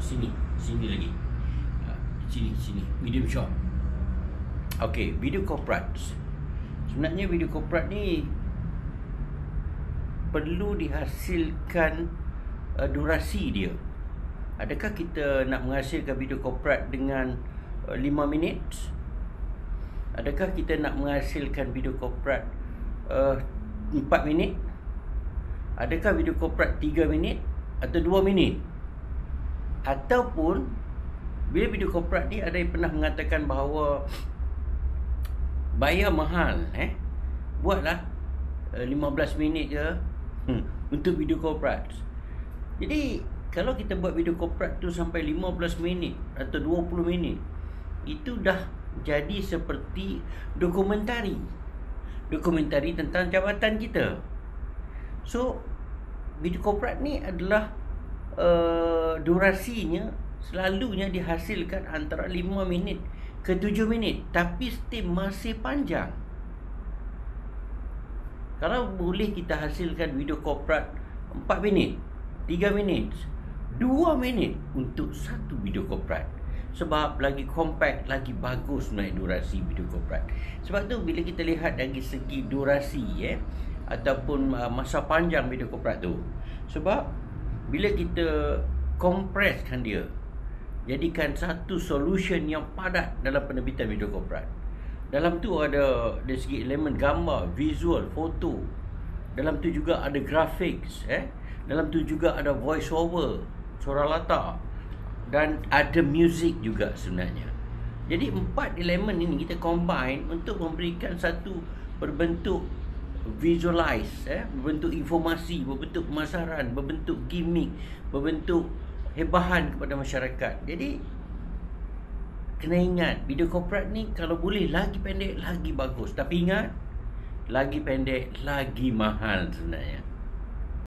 Sini lagi. Sini. Medium shot. Okey, video corporate. Sebenarnya video corporate ni perlu dihasilkan durasi dia. Adakah kita nak menghasilkan video corporate dengan 5 minit? Adakah kita nak menghasilkan video corporate 4 minit? Adakah video corporate 3 minit atau 2 minit? Ataupun bila video corporate ni ada yang pernah mengatakan bahawa bayar mahal, buatlah 15 minit je untuk video corporate. Jadi kalau kita buat video corporate tu sampai 15 minit atau 20 minit, itu dah jadi seperti dokumentari tentang jabatan kita. So video corporate ni adalah durasinya selalunya dihasilkan antara 5 minit ke 7 minit, tapi still masih panjang. Kalau boleh kita hasilkan video corporate 4 minit, 3 minit, 2 minit untuk satu video corporate, sebab lagi compact, lagi bagus naik durasi video corporate. Sebab tu bila kita lihat dari segi durasi ataupun masa panjang video corporate tu, sebab bila kita kompreskan dia, jadikan satu solution yang padat dalam penerbitan video corporate. Dalam tu ada dari segi elemen gambar, visual, foto. Dalam tu juga ada graphics, dalam tu juga ada voice over, suara latar, dan ada music juga sebenarnya. Jadi 4 elemen ini kita combine untuk memberikan satu berbentuk visualize, berbentuk informasi, berbentuk pemasaran, berbentuk gimmick, berbentuk hebahan kepada masyarakat. Jadi kena ingat, video corporate ni kalau boleh lagi pendek lagi bagus. Tapi ingat, lagi pendek lagi mahal sebenarnya.